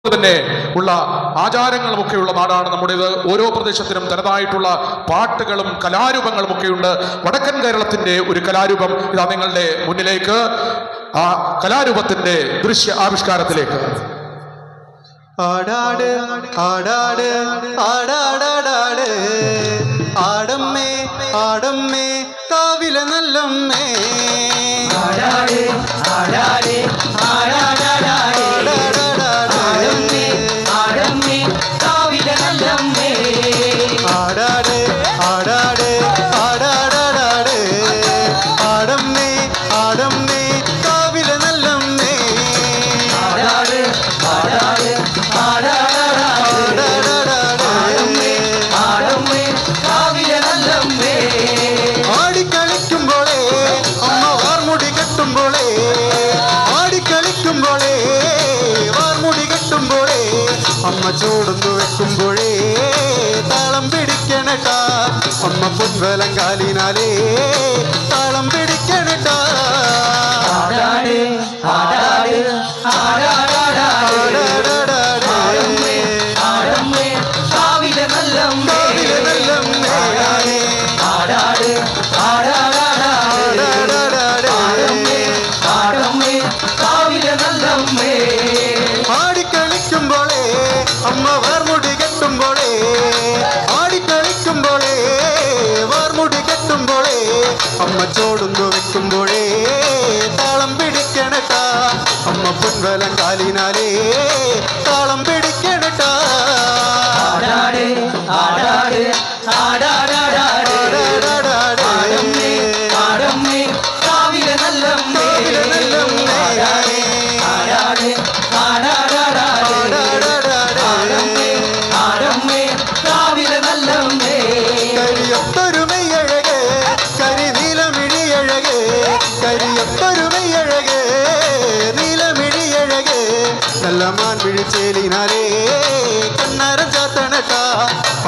തന്നെ ഉള്ള ആചാരങ്ങളുമൊക്കെയുള്ള നാടാണ് നമ്മുടേത്. ഓരോ പ്രദേശത്തിനും തനതായിട്ടുള്ള പാട്ടുകളും കലാരൂപങ്ങളും ഒക്കെയുണ്ട്. വടക്കൻ കേരളത്തിന്റെ ഒരു കലാരൂപം ഇതാ നിങ്ങളുടെ മുന്നിലേക്ക്. ആ കലാരൂപത്തിന്റെ ദൃശ്യ ആവിഷ്കാരത്തിലേക്ക്. ആടാട് ആടാട് ആടാടാടാട് ആടമ്മേ ആടമ്മേ കാവില നല്ലമ്മേ ആടാട് ആടാട് ആടാടാടാട് ആടമ്മേ ആടമ്മേ കാവില നല്ലമ്മേ ആടാട് ആടാട് ആടാടാടാട് ആടമ്മേ ആടമ്മേ കാവില നല്ലമ്മേ ആടാട് ആടാട് ആടാടാടാട് ആടമ്മേ ആടമ്മേ കാവില നല്ലമ്മേ ആടിക്കളിക്കുമ്പോളേ അമ്മ വാർമുടി കെട്ടുമ്പോളേ ആടിക്കളിക്കുമ്പോളേ വാർമുടി കെട്ടുമ്പോളേ അമ്മ ചൂടുന്നു വെക്കുമ്പോഴേ താളം പിടിക്കണട്ടാ അമ്മ പൊൻവലം കാലിനാലേ താളം പിടിക്കണട്ടാ ആടാട് ആടാട് ആടാടാടാട് ആടമ്മേ ആടമ്മേ കാവില നല്ലമ്മേ ആടാട് ആടാടാടാട് ആടമ്മേ ആടമ്മേ കാവില നല്ലമ്മേ ആടിക്കളിക്കുമ്പോളേ അമ്മ വാർമുടി കെട്ടുമ്പോളേ ആടിക്കളിക്കുമ്പോളേ വാർമുടി കെട്ടുമ്പോളേ അമ്മ ചോടുന്നു വെക്കുമ്പോഴേ താളം പിടിക്കണട്ടാ അമ്മ പൊൻവലം കാലിനാലേ താളം പിടിക്കണട്ടാ ആടാട് ആടാട് ആടാടാടാട് ആടമ്മേ ആടമ്മേ കാവില നല്ലമ്മേ ആടാട് ആടാട് ആടാടാടാട് ആടമ്മേ ആടമ്മേ കാവില നല്ലമ്മേ കരിയൊത്തൊരുമയഴക് കരിനീലമിഴിയഴക് കരിയൊത്തൊരുമയഴക് നീലമിഴിയഴക് നല്ല മാൻമിഴി ചേലിനാലേ കണ്ണാരം ചാത്തണട്ടാ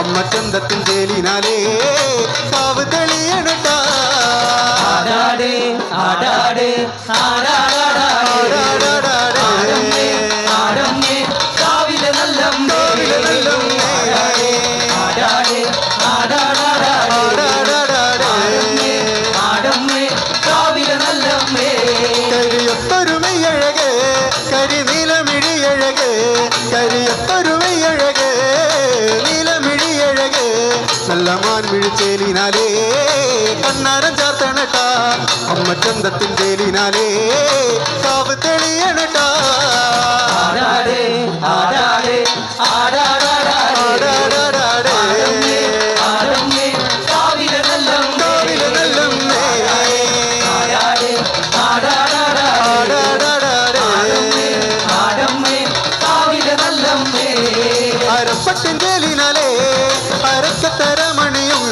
അമ്മ ചന്തത്തിൻ ചേലിനാലേ കാവ് തെളിയണട്ടാ ആടാട് ആടാട് ആടാടാടാട് ആടമ്മേ ആടമ്മേ കാവില നല്ലമ്മേ ആടാട് ആടാടാടാട് ആടമ്മേ ആടമ്മേ കാവില നല്ലമ്മേ കരിയൊത്തൊരുമയഴക് കരിനീലമിഴിയഴക് കരിയൊത്തൊരുമയഴക് നീലമിഴിയഴക് നല്ല മാൻമിഴി ചേലിനാലേ കണ്ണാരം ചാത്തണട്ടാ അമ്മ ചന്തത്തിൻ ചേലിനാലേ കാവ് തെളിയണട്ടാ ആടാട് ആടാട് ആടാടാടാട് ആടമ്മേ ആടമ്മേ കാവില നല്ലമ്മേ ആടാട് ആടാടാടാട് ആടമ്മേ ആടമ്മേ കാവില നല്ലമ്മേ അരപ്പട്ടിൻ ചേലിനാലേ അരക്കത്തരമണിയും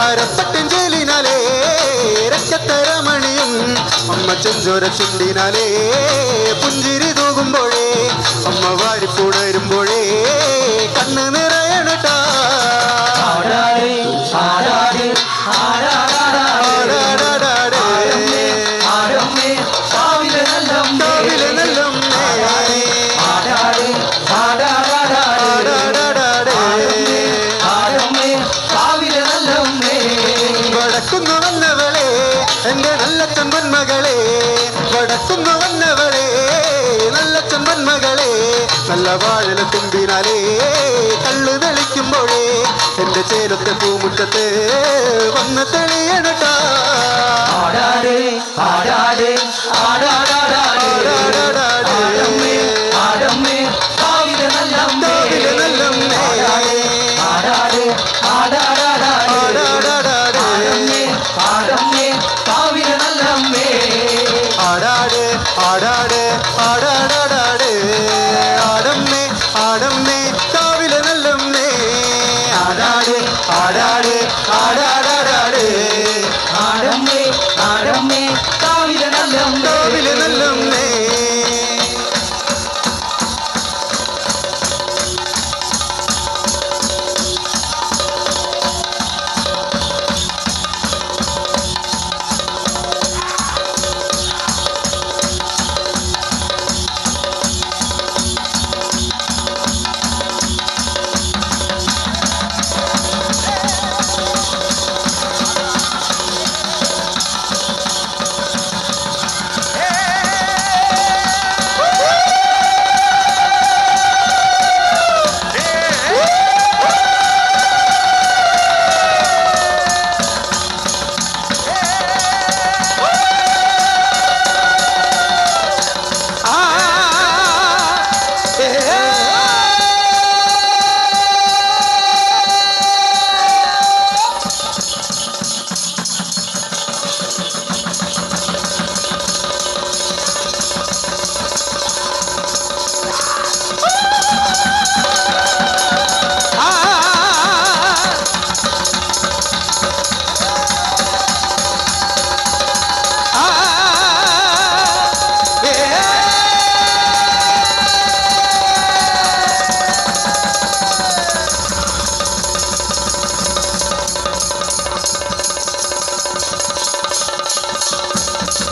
അരപ്പട്ടിൻ ചേലിനാലേ രക്കത്തരമണിയും അമ്മ ചെഞ്ചോര ചുണ്ടിനാലേ പുഞ്ചിരി തൂകുമ്പോഴേ അമ്മ വാരിപ്പൂടരുമ്പോഴേ കണ്ണ് നിറയണട്ടാ ആടാട് ആടാട് ആടാടാടാട് ആടമ്മേ ആടമ്മേ കാവില നല്ലമ്മേ ആടാട് ആടാടാടാട് ആടമ്മേ ആടമ്മേ കാവില നല്ലമ്മേ വടക്കുന്നു വന്നവളെ എന്റെ നല്ല ചെമ്പൻ മകളെ വടക്കുന്നു വന്നവളെ നല്ല ചെമ്പൻ മകളെ നല്ല വാഴല തുമ്പിനാലേ കള്ളു തെളിക്കുമ്പോഴേ എന്റെ ചേലത്തെ പൂമുറ്റത്ത് വന്ന് തെളിയണട്ടാ ആടാട് ആടാട് ആടാടാടാട് ആടമ്മേ ആടമ്മേ കാവില നല്ലമ്മേ ആടാട് ആടാടാടാട് ആടമ്മേ ആടമ്മേ കാവില നല്ലമ്മേ ആടാട് ആടാട് ആടാടാടാട് ആടമ്മേ ആടമ്മേ കാവില നല്ലമ്മേ ആടാട് ആടാട് ആടാടാടാട് ആടമ്മേ ആടമ്മേ കാവില നല്ലമ്മേ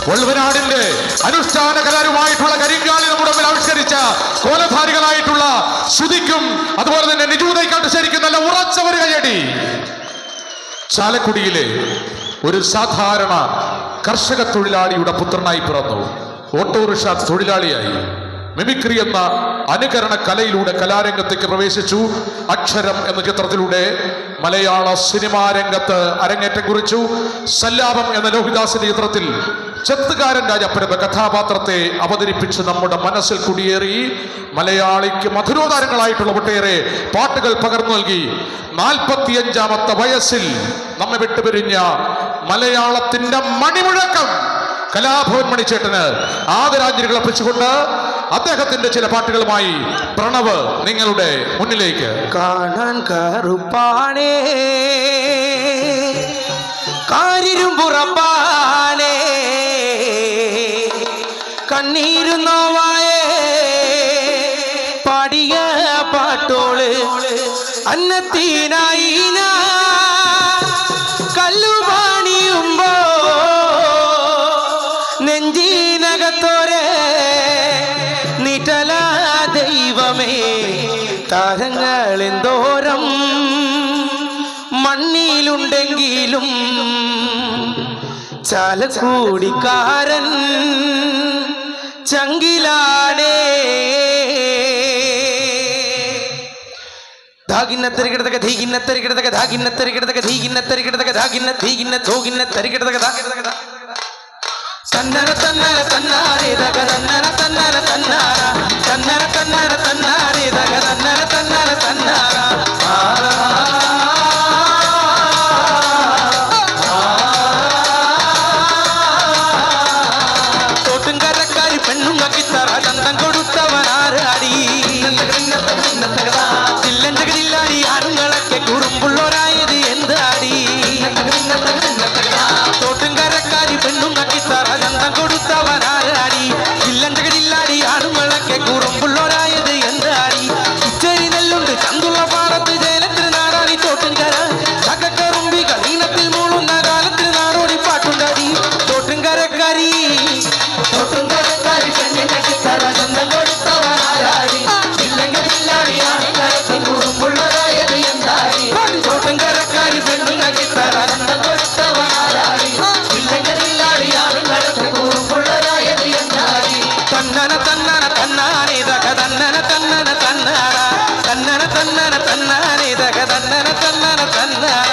വള്ളുവനാടിന്റെ അനുഷ്ഠാന കലാരുമായിട്ടുള്ള കരിങ്കാലി നമ്മുടെ മുമ്പിൽ ആവിഷ്കരിച്ച കോലധാരികളായിട്ടുള്ള ശ്രുതിക്കും അതുപോലെ തന്നെ നിജൂതയ്ക്കാട്ട് ശരിക്കും നല്ല ഉറച്ച ഒരു കയ്യടി. ചാലക്കുടിയിലെ ഒരു സാധാരണ കർഷക തൊഴിലാളിയുടെ പുത്രനായി പിറന്നു. ഓട്ടോറിക്ഷ തൊഴിലാളിയായി മിമിക്രി എന്ന അനുകരണ കലയിലൂടെ കലാരംഗത്തേക്ക് പ്രവേശിച്ചു. അക്ഷരം എന്ന ചിത്രത്തിലൂടെ മലയാള സിനിമാ രംഗത്ത് അരങ്ങേറ്റം കുറിച്ചു. സല്ലാപം എന്ന ലോഹിദാസിന്റെ ചിത്രത്തിൽ ചെത്തുകാരൻ രാജപ്പൻ എന്ന കഥാപാത്രത്തെ അവതരിപ്പിച്ച് നമ്മുടെ മനസ്സിൽ കുടിയേറി മലയാളിക്ക് മധുരോധാരങ്ങളായിട്ടുള്ള ഒട്ടേറെ പാട്ടുകൾ പകർന്നു നൽകി. 45-ാമത്തെ വയസ്സിൽ നമ്മെ വിട്ടുപിരിഞ്ഞ മലയാളത്തിന്റെ മണിമുഴക്കം കലാഭവൻ മണിച്ചേട്ടന് ആദരാഞ്ജലികൾ അർപ്പിച്ചുകൊണ്ട് അദ്ദേഹത്തിന്റെ ചില പാട്ടുകളുമായി പ്രണവ് നിങ്ങളുടെ മുന്നിലേക്ക്. കാണാൻ കറുപ്പാണേ കാരിരും പുറപ്പാണേ കണ്ണീരും നോവായേ പാടിയ പാട്ടോള് അന്നത്തീനായി കല്ലുപാണിയുമ്പോ നെഞ്ചീനകത്തോരെ നീറ്റല ദൈവമേ താരങ്ങളെന്തോരം മണ്ണിലുണ്ടെങ്കിലും ചാലക്കൂടിക്കാരൻ ചങ്കിലാണേ. ധാഗിന്നത്തരികിടതക ധീകിന്നത്തരികിടതക ധാഗിന്നത്തരികിടതക ധീകിന്നത്തരികിടതക ധാഗിന്ന ധീകിന്ന ധോകിന്നത്തരികിടതക ധാകിടതക തന്നര തന്നര തന്നാരേ ദഗ തന്നര തന്നര തന്നാര തന്നര തന്നര തന്നാരേ ദഗ തന്നര തന്നര തന്നാര തോട്ടുംകരക്കാരി പെണ്ണുങ്ങക്കിത്തറ ചന്തം കൊടുത്തവനാരാടി ചില്ലഞ്ചകില്ലാടി ആണുങ്ങളൊക്കെ കുറുമ്പുള്ളോരായത് എന്താടി തോട്ടുംകരക്കാരി പെണ്ണുങ്ങക്കിത്തറ ചന്തം കൊടുത്തവനാരാടി ചില്ലഞ്ചകില്ലാടി ആണുങ്ങളൊക്കെ കുറുമ്പുള്ളോരായത് എന്താടി ഇച്ചരി നെല്ലുണ്ട് ചന്തുള്ള പാടത്ത് ജയലത്തിന് നാടാടി തോട്ടുംകര ചക്കക്കറുമ്പി കളീനത്തിൽ മൂളുന്ന കാലത്തിന് നാടോടി പാട്ടുണ്ടാടി തോട്ടുംകരക്കാരി പെണ്ണുങ്ങക്കിത്തറ ചന്തം കൊടുത്തവനാരാടി ചില്ലഞ്ചകില്ലാടി ആണുങ്ങളൊക്കെ കുറുമ്പുള്ളോരായത് എന്താടി തോട്ടുംകരക്കാരി പെണ്ണുങ്ങക്കിത്തറ ചന്തം കൊടുത്തവനാരാടി തന്നന തന്നന തന്നാനേ ദഗ തന്നന തന്നന തന്നാര തന്നന തന്നന തന്നാനേ ദഗ തന്നന തന്നന തന്നാര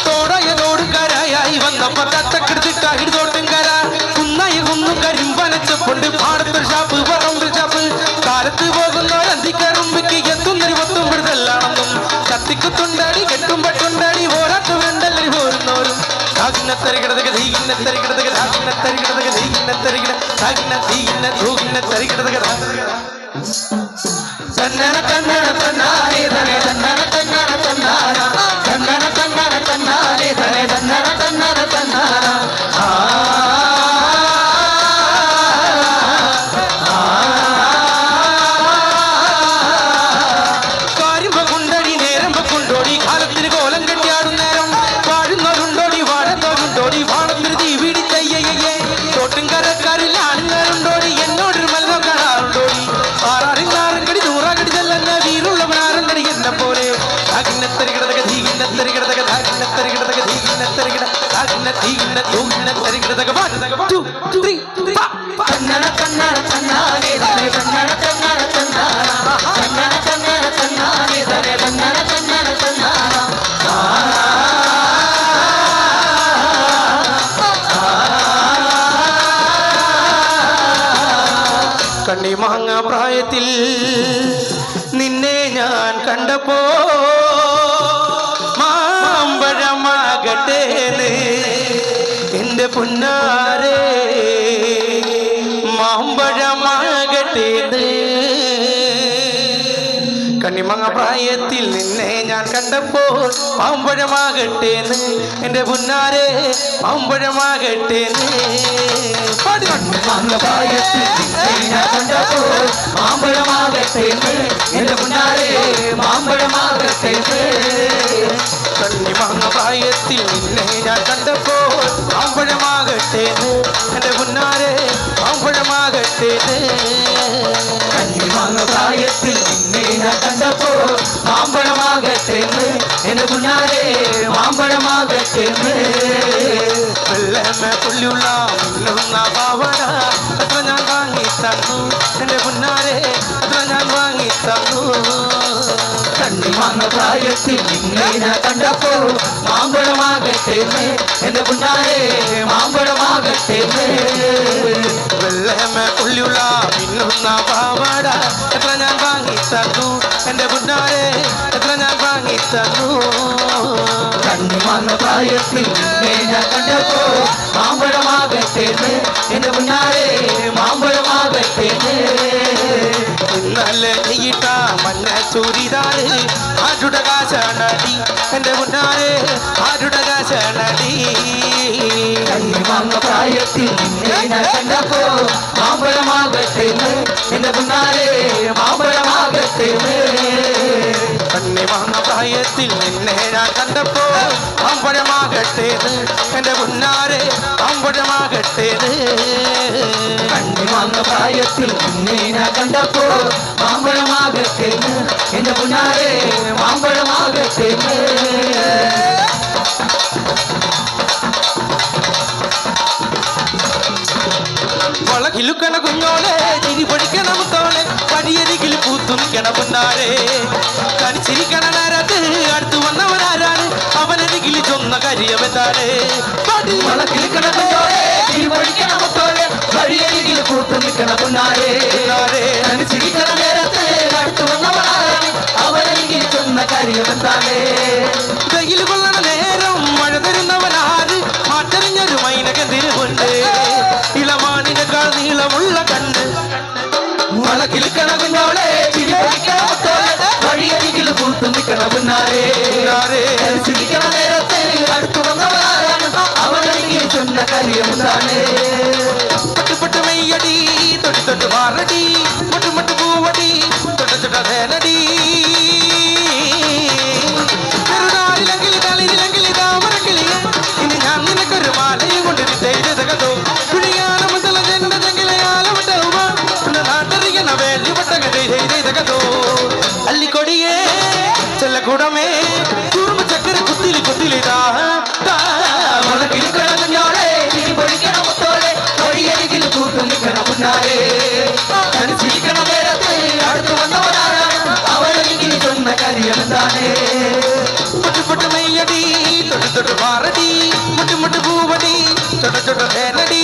തോടയതോട് കരയായി വന്നപ്പോ തത്തക്കെടുത്തിട്ടായി തോട്ടുംകര കുന്നായി കുന്നും കരിമ്പനച്ചപ്പുണ്ട് പാടത്തൊരു ഷാപ്പ് പറമ്പ് ഷാപ്പ് കാലത്ത് പോകുന്നൊരന്തിക്കറുമ്പിക്ക് എത്തുന്നൊരു പത്തും പിടുതല്ലാണെന്നും കത്തിക്കുത്തുണ്ടാടി കെട്ടുമ്പട്ടുണ്ടാടി പോരാട്ടു വേണ്ടല്ലി പോരുന്നോരും ധാകിന്നത്തരികിടതക ധീകിന്നത്തരികിടതക ധാകിന്നത്തരികിടതക ധീകിന്നത്തരികിട ധാകിന്ന ധീകിന്ന ധൂകിന്നത്തരികിടതക തന്നന തന്നന തന്നാരേ ധനേ തന്നന തന്നന തന്നാര തന്നന തന്നന തന്നാരേ ധനേ തന്നന തന്നന തന്നാര കാരിമ്പകുണ്ടടി നേരമ്പക്കുണ്ടോടി കാലത്തിന് കോലം കെട്ടിയാടും നേരം വാഴുന്നവരുണ്ടോടി വാഴത്തോരുണ്ടോടി വാണത്തിന് തീ പിടിച്ചയ്യേ തോട്ടുംകരക്കാരിൽ ആണുങ്ങളുണ്ടോടി എന്നോടൊരു മല്ലോ കാണാറുണ്ടോടി ആറാറിനാറുംകടി നൂറാകടി ചെല്ലെന്ന വീറുള്ളവനാറുണ്ടടി എന്നെ പോലെ ധാകിന്നത്തരികിടതക ധീകിന്നത്തരികിടതക ധാകിന്നത്തരികിടതക ധീകിന്നത്തരികിട ധാകിന്ന ധീകിന്ന ധൂകിന്നത്തരികിടതക 1 2 3 തന്നന തന്നന തന്നാനേ ധനേ തന്നന തന്നന തന്നാന തന്നന തന്നന തന്നാനേ ധനേ തന്നന തന്നന തന്നാന കണ്ണിമാങ്ങ പ്രായത്തിൽ നിന്നെ ഞാൻ കണ്ടപ്പോ മാമ്പഴമാകട്ടേന്ന് എന്റെ പുന്നാരേ മാമ്പഴമാകട്ടേന്ന് കണ്ണിമങ്ങ പ്രായത്തിൽ നിന്നെ ഞാൻ കണ്ടപ്പോൾ മാമ്പഴമാകട്ടേന്ന് എന്റെ പുന്നാരെ മാമ്പഴമാകട്ടേന്ന് കണ്ണിമാങ്ങ പ്രായത്തിൽ നിന്നെ ഞാൻ കണ്ടപ്പോൾ മാമ്പഴമാകട്ടേന്ന് എന്റെ പുന്നാരേ മാമ്പഴമാകട്ടേന്ന് കണ്ണിമങ്ങ പ്രായത്തിൽ നിന്നെ ഞാൻ കണ്ടപ്പോൾ മാമ്പഴമാകട്ടേന്ന് എന്റെ പുന്നാരെ മാമ്പഴമാകട്ടേന്ന് കണ്ണിമാങ്ങ പ്രായത്തിൽ നിന്നെ ഞാൻ കണ്ടപ്പോൾ മാമ്പഴമാകട്ടേന്ന് എന്റെ പുന്നാരേ മാമ്പഴമാകട്ടേന്ന് വെള്ളമ പുള്ളിയുള്ള മിന്നുന്ന പാവട അത്ര ഞാൻ വാങ്ങി തന്നു എന്റെ പുന്നാരെ അത്ര ഞാൻ വാങ്ങി തന്നു കണ്ണിമാങ്ങ പ്രായത്തിൽ നിന്നെ ഞാൻ കണ്ടപ്പോൾ മാമ്പഴമാകട്ടേന്ന് എന്റെ പുന്നാരേ മാമ്പഴമാകട്ടേന്ന് വെള്ളമ പുള്ളിയുള്ള മിന്നുന്ന പാവട എത്ര ഞാൻ വാങ്ങി തന്നു എന്റെ പുന്നാരെ എത്ര ഞാൻ വാങ്ങി തന്നു കണ്ണിമാങ്ങ പ്രായത്തിൽ നിന്നെ ഞാൻ കണ്ടപ്പോൾ മാമ്പഴമാകട്ടേന്ന് എന്റെ പുന്നാരേ മാമ്പഴമാകട്ടേന്ന് ഇന്നലെ നെയ്യിട്ട മഞ്ഞ ചൂരിതാറ് ആരുടെ കാശാണടി എന്റെ പുന്നാരെ ആരുടെ കാശാണടി കണ്ണിമാങ്ങ പ്രായത്തിൽ നിന്നെ ഞാൻ കണ്ടപ്പോൾ മാമ്പഴമാകട്ടേന്ന് എന്റെ പുന്നാരേ മാമ്പഴമാകട്ടേന്ന് കണ്ണിമാങ്ങ പ്രായത്തിൽ നിന്നെ ഞാൻ കണ്ടപ്പോ മാമ്പഴമാകട്ടേന്ന് എന്റെ പുന്നാരെ മാമ്പഴമാകട്ടേന്ന് കണ്ണിമാങ്ങ പ്രായത്തിൽ നിന്നെ ഞാൻ കണ്ടപ്പോൾ മാമ്പഴമാകട്ടേന്ന് എന്റെ പുന്നാരേ മാമ്പഴമാകട്ടേന്ന് വളകിലുക്കണ കുഞ്ഞോളെ ചിരി പൊടിക്കണ മുത്തോളെ പടിയരികിൽ പൂത്തു നിൽക്കണ പുന്നാരെ കണിച്ചിരിക്കണ നേരത്ത് അടുത്ത് വന്നവനാരാണ് അവനരികിൽ ചൊന്ന കരിയവെന്താണ് വളക്കിൽ കിടക്കുന്നോരെ തിരുവഴിക്കണ മുത്തോരെ വഴിയരികിൽ കൂട്ടു നിൽക്കണ പുന്നാരേ ചിരിക്കണ നേരത്ത് അടുത്തു വന്നവനാണ് അവനെങ്കിൽ ചെന്ന കാര്യമെന്താണേ വെയിൽ കൊള്ളണ നേരം മഴ തരുന്നവനാര് മാറ്ററിഞ്ഞൊരു മൈനകെന്തിരുമുണ്ട് ഇളമാനിനേക്കാൾ നീളമുള്ള കണ്ണ് വളക്കിൽ കിടക്കുന്നോളെ തിരുവഴിക്കണ മുത്തോരെ വഴിയരികിൽ കൂട്ടു നിൽക്കണ പുന്നാരേ ചിരിക്കണ നേരത്ത് അടുത്തു വന്നവനാണ് അവനെങ്കിൽ ചെന്ന കാര്യമെന്താണേ പട്ടുപട്ട് മെയ്യടി തൊട്ട് തൊട്ട് മാറടി മുട്ടുമുട്ട് പൂവടി തൊട്ട തൊട്ട തേനടി ചെറുതാരിലെങ്കിൽ തളിരിലെങ്കിൽ താമരക്കിളിയെ ഇനി ഞാൻ നിനക്കൊരു മാലയും കൊണ്ട് ചെയ്തതകതോ കുഴിയാന മുതല ചെണ്ട ചെങ്കിലയാലവട്ടവുക നാട്ടറിയണ വേണ്ടി പട്ടക ചെയ്തതകതോ അല്ലിക്കൊടിയേ ചെല്ലക്കൂടമേ കുറുമ്പ് ചക്കര കുത്തിലി കുത്തിലിതാ വളക്കിൽ കിടക്കുന്നോളെ തിരുവഴിക്കണ മുത്തോരെ വഴിയരികിൽ കൂട്ടു നിൽക്കണ പുന്നാരേ ചിരിക്കണ നേരത്ത് അടുത്തു വന്നവനാണ് അവനെങ്കിൽ ചെന്ന കാര്യമെന്താണേ മുട്ടുമുട്ട് മെയ്യടി തൊട്ട് തൊട്ട് മാറടി മുട്ടുമുട്ട് പൂവടി ചൊട്ട ചൊട്ട തേനടി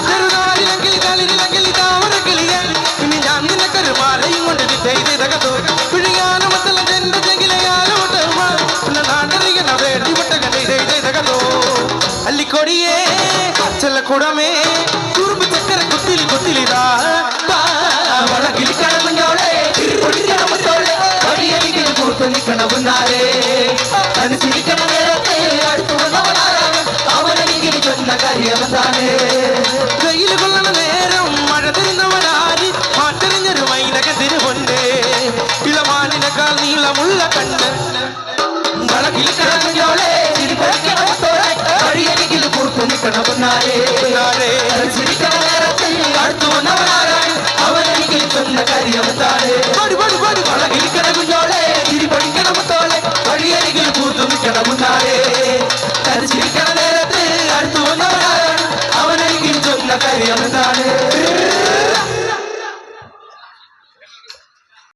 ചെറുതാരിലെങ്കിൽ തളിരിലെങ്കിൽ താമരക്കിളിയെ ഇനി ഞാൻ നിനക്കൊരു മാലയും കൊണ്ട് ചെയ്തതകതോ പിഴിയാനും മത്തല ചെണ്ട ചെങ്കിലയാലും നാട്ടറിയണ വേണ്ടി പട്ടക ചെയ്തതകതോ അല്ലിക്കൊടിയേ ചെല്ലക്കൂടമേ കുറുമ്പ് ചക്കര കുത്തിലി കുത്തിലിതാ വളക്കിൽ കിടക്കുന്നോളെ തിരുവഴിക്കണ മുത്തോരെ വഴിയരികിൽ കൂട്ടു നിൽക്കണ പുന്നാരേ ചിരിക്കണ നേരത്ത് അടുത്തു വന്നവനാണ് അവനെങ്കിൽ ചെന്ന കാര്യമെന്താണേ വെയിൽ കൊള്ളണ നേരം മഴ തരുന്നവനാര് മാറ്ററിഞ്ഞൊരു മൈനകതിരുമുണ്ട് ഇളമാനിനേക്കാൾ നീളമുള്ള കണ്ണ് വളക്കിൽ കിടക്കുന്നോളെ തിരുവഴിക്കണ മുത്തോരെ വഴിയരികിൽ കൂട്ടു നിൽക്കണ പുന്നാരേ ചിരിക്കണ